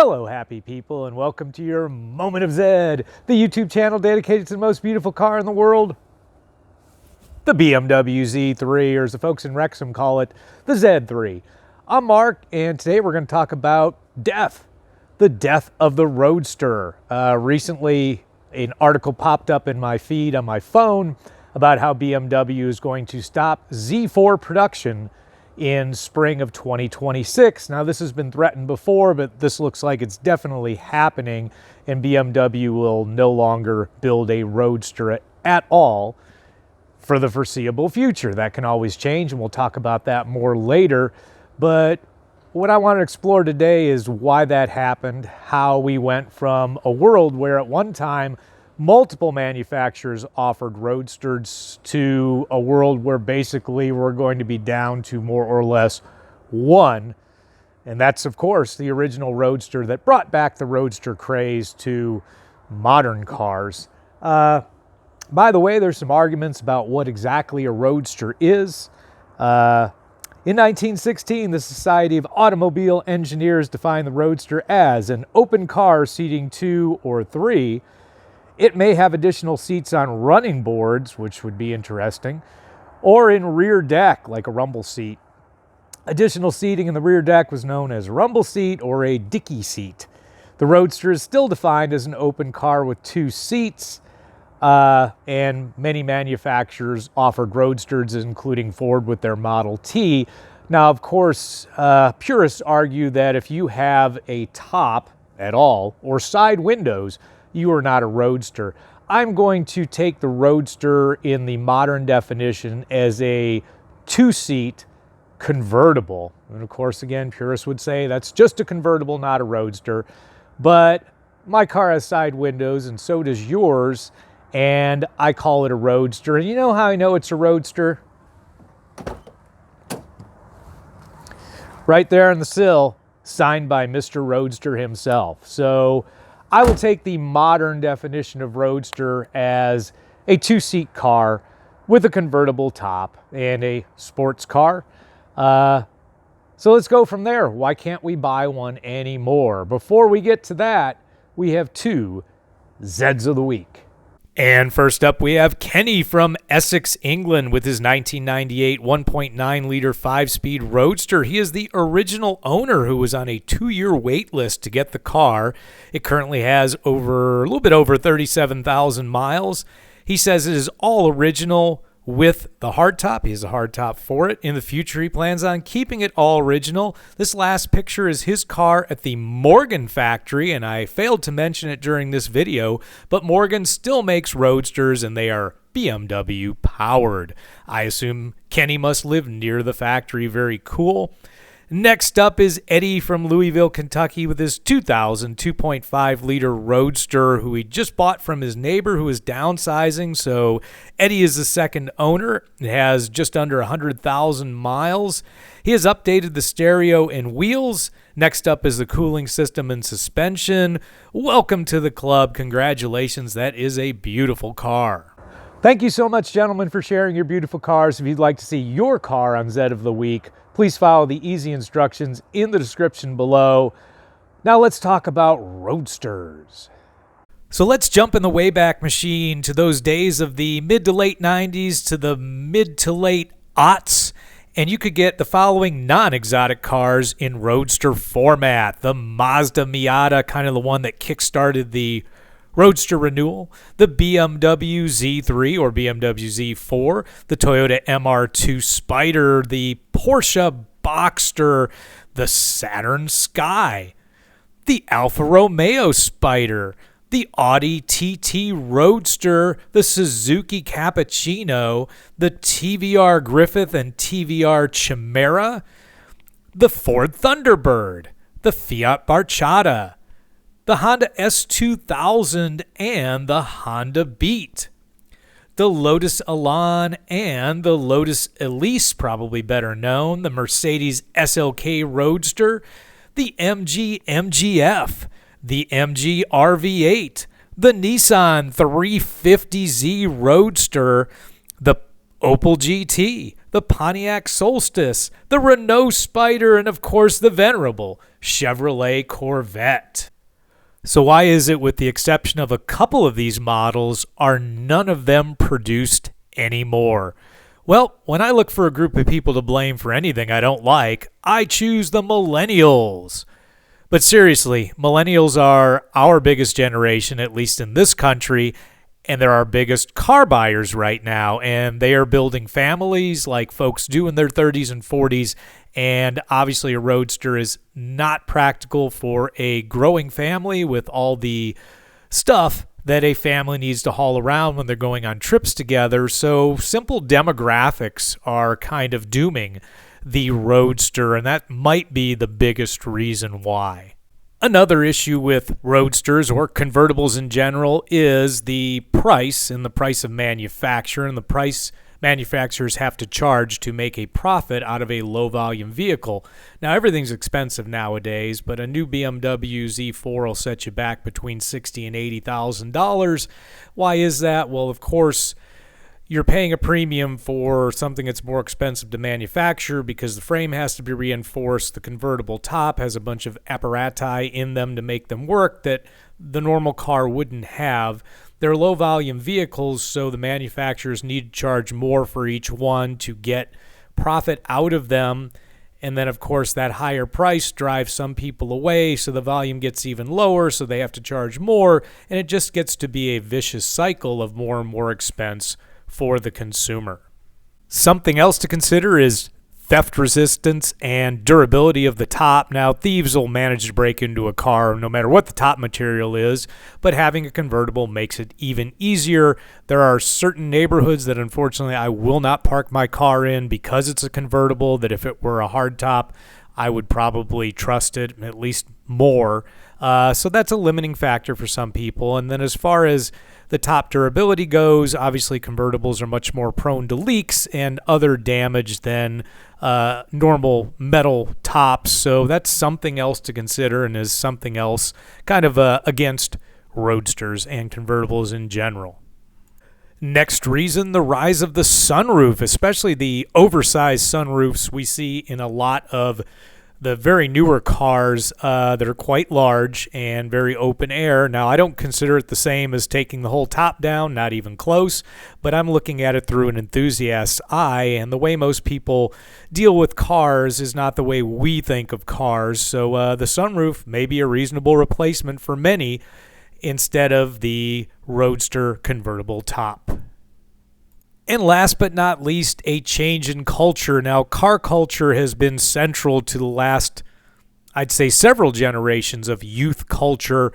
Hello, happy people, and welcome to your Moment of Zed, the YouTube channel dedicated to the most beautiful car in the world, the BMW Z3, or as the folks in Wrexham call it, the Z3. I'm Mark, and today we're going to talk about death, the death of the Roadster. Recently, an article popped up in my feed on my phone about how BMW is going to stop Z4 production in spring of 2026. Now, this has been threatened before, but this looks like it's definitely happening, and BMW will no longer build a Roadster at all for the foreseeable future. That can always change, and we'll talk about that more later. But what I want to explore today is why that happened, how we went from a world where at one time multiple manufacturers offered Roadsters to a world where basically we're going to be down to more or less one. And that's, of course, the original Roadster that brought back the Roadster craze to modern cars. By the way, there's some arguments about what exactly a Roadster is. In 1916, the Society of Automobile Engineers defined the Roadster as an open car seating 2 or 3. It may have additional seats on running boards, which would be interesting, or in rear deck, like a rumble seat. Additional seating in the rear deck was known as rumble seat or a dicky seat. The Roadster is still defined as an open car with 2 seats, and many manufacturers offered Roadsters, including Ford with their Model T. Now, of course, purists argue that if you have a top at all or side windows, you are not a Roadster. I'm going to take the Roadster in the modern definition as a 2-seat convertible. And of course, again, purists would say that's just a convertible, not a Roadster. But my car has side windows, and so does yours, and I call it a Roadster. And you know how I know it's a Roadster? Right there on the sill, signed by Mr. Roadster himself. So I will take the modern definition of Roadster as a 2-seat car with a convertible top and a sports car. So let's go from there. Why can't we buy one anymore? Before we get to that, we have 2 Zeds of the Week. And first up, we have Kenny from Essex, England, with his 1998 1.9-liter 5-speed Roadster. He is the original owner who was on a 2-year wait list to get the car. It currently has a little bit over 37,000 miles. He says it is all original with the hardtop. He has a hardtop for it. In the future, he plans on keeping it all original. This last picture is his car at the Morgan factory, and I failed to mention it during this video, but Morgan still makes Roadsters, and they are BMW powered. I assume Kenny must live near the factory. Very cool. Next up is Eddie from Louisville, Kentucky, with his 2000 2.5-liter Roadster, who he just bought from his neighbor who is downsizing. So Eddie is the second owner. It has just under 100,000 miles. He has updated the stereo and wheels. Next up is the cooling system and suspension. Welcome to the club. Congratulations. That is a beautiful car. Thank you so much, gentlemen, for sharing your beautiful cars. If you'd like to see your car on Zed of the Week, please follow the easy instructions in the description below. Now let's talk about Roadsters. So let's jump in the Wayback Machine to those days of the mid to late 90s to the mid to late aughts, and you could get the following non-exotic cars in Roadster format. The Mazda Miata, kind of the one that kickstarted the Roadster renewal, the BMW Z3 or BMW Z4, the Toyota MR2 Spider, the Porsche Boxster, the Saturn Sky, the Alfa Romeo Spider, the Audi TT Roadster, the Suzuki Cappuccino, the TVR Griffith and TVR Chimera, the Ford Thunderbird, the Fiat Barchetta, the Honda S2000 and the Honda Beat, the Lotus Elan and the Lotus Elise, probably better known, the Mercedes SLK Roadster, the MG MGF, the MG RV8, the Nissan 350Z Roadster, the Opel GT, the Pontiac Solstice, the Renault Spider, and of course the venerable Chevrolet Corvette. So why is it, with the exception of a couple of these models, are none of them produced anymore? Well, when I look for a group of people to blame for anything I don't like, I choose the millennials. But seriously, millennials are our biggest generation, at least in this country, and they're our biggest car buyers right now, and they are building families like folks do in their 30s and 40s, and obviously a Roadster is not practical for a growing family with all the stuff that a family needs to haul around when they're going on trips together. So simple demographics are kind of dooming the Roadster, and that might be the biggest reason why. Another issue with Roadsters or convertibles in general is the price and the price of manufacture and the price manufacturers have to charge to make a profit out of a low-volume vehicle. Now, everything's expensive nowadays, but a new BMW Z4 will set you back between $60,000 and $80,000. Why is that? Well, of course, you're paying a premium for something that's more expensive to manufacture because the frame has to be reinforced. The convertible top has a bunch of apparati in them to make them work that the normal car wouldn't have. They're low-volume vehicles, so the manufacturers need to charge more for each one to get profit out of them. And then, of course, that higher price drives some people away, so the volume gets even lower, so they have to charge more. And it just gets to be a vicious cycle of more and more expense for the consumer. Something else to consider is theft resistance and durability of the top. Now, thieves will manage to break into a car no matter what the top material is, but having a convertible makes it even easier. There are certain neighborhoods that unfortunately I will not park my car in because it's a convertible, that if it were a hardtop, I would probably trust it at least more. So that's a limiting factor for some people. And then as far as the top durability goes, obviously convertibles are much more prone to leaks and other damage than normal metal tops. So that's something else to consider and is something else kind of against Roadsters and convertibles in general. Next reason, the rise of the sunroof, especially the oversized sunroofs we see in a lot of the very newer cars that are quite large and very open air. Now, I don't consider it the same as taking the whole top down, not even close, but I'm looking at it through an enthusiast's eye, and the way most people deal with cars is not the way we think of cars. So the sunroof may be a reasonable replacement for many instead of the Roadster convertible top. And last but not least, a change in culture. Now, car culture has been central to the last, I'd say, several generations of youth culture.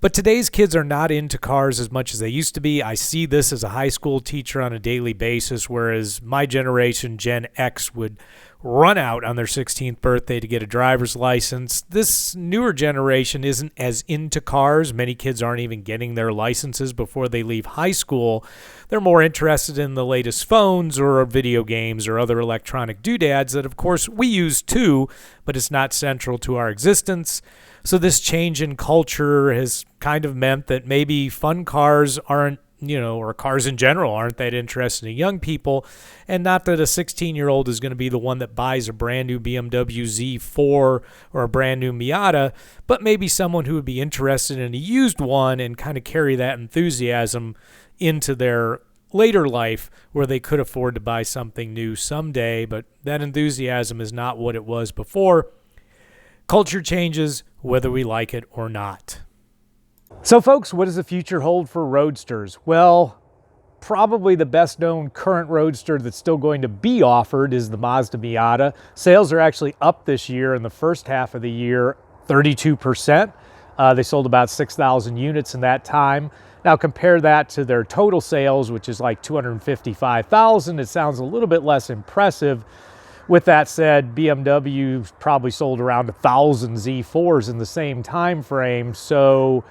But today's kids are not into cars as much as they used to be. I see this as a high school teacher on a daily basis, whereas my generation, Gen X, would run out on their 16th birthday to get a driver's license. This newer generation isn't as into cars. Many kids aren't even getting their licenses before they leave high school. They're more interested in the latest phones or video games or other electronic doodads that, of course, we use too, but it's not central to our existence. So this change in culture has kind of meant that maybe fun cars aren't, or cars in general aren't that interested in young people, and not that a 16-year-old is going to be the one that buys a brand new BMW Z4 or a brand new Miata, but maybe someone who would be interested in a used one and kind of carry that enthusiasm into their later life where they could afford to buy something new someday, but that enthusiasm is not what it was before. Culture changes whether we like it or not. So folks, what does the future hold for Roadsters? Well, probably the best known current Roadster that's still going to be offered is the Mazda Miata. Sales are actually up this year in the first half of the year, 32%. They sold about 6,000 units in that time. Now compare that to their total sales, which is like 255,000. It sounds a little bit less impressive. With that said, BMW probably sold around 1,000 Z4s in the same time frame. So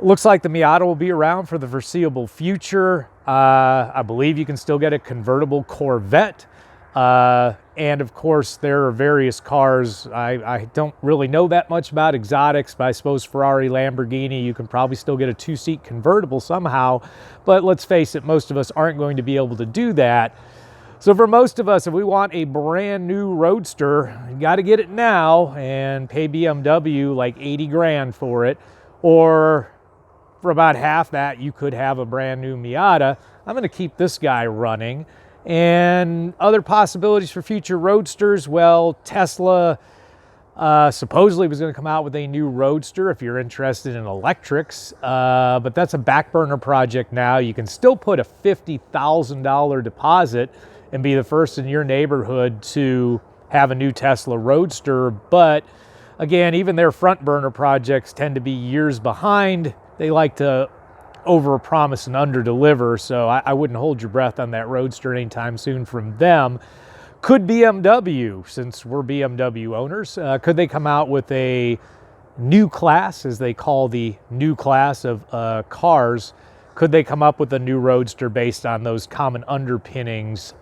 looks like the Miata will be around for the foreseeable future. I believe you can still get a convertible Corvette. And of course, there are various cars. I don't really know that much about exotics, but I suppose Ferrari, Lamborghini, you can probably still get a two-seat convertible somehow. But let's face it, most of us aren't going to be able to do that. So for most of us, if we want a brand new Roadster, you got to get it now and pay BMW like 80 grand for it. Or for about half that, you could have a brand new Miata. I'm going to keep this guy running. And other possibilities for future Roadsters, well, Tesla supposedly was going to come out with a new Roadster if you're interested in electrics, but that's a back burner project now. You can still put a $50,000 deposit and be the first in your neighborhood to have a new Tesla Roadster, but again, even their front burner projects tend to be years behind. They like to overpromise and underdeliver, so I wouldn't hold your breath on that Roadster anytime soon from them. Could BMW, since we're BMW owners, could they come out with a new class, as they call the new class of cars? Could they come up with a new Roadster based on those common underpinnings?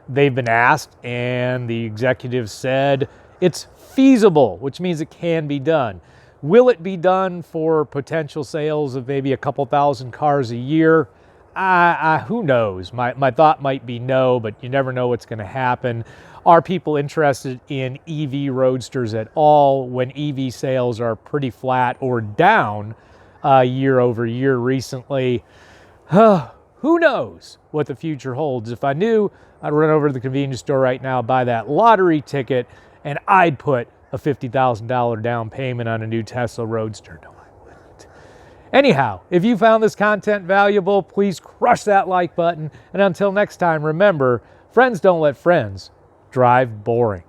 They've been asked, and the executives said it's feasible, which means it can be done. Will it be done for potential sales of maybe a couple thousand cars a year? Who knows? My thought might be no, but you never know what's going to happen. Are people interested in EV Roadsters at all when EV sales are pretty flat or down year over year recently? Who knows what the future holds? If I knew, I'd run over to the convenience store right now, buy that lottery ticket, and I'd put a $50,000 down payment on a new Tesla Roadster. No, I wouldn't. Anyhow, if you found this content valuable, please crush that like button. And until next time, remember, friends don't let friends drive boring.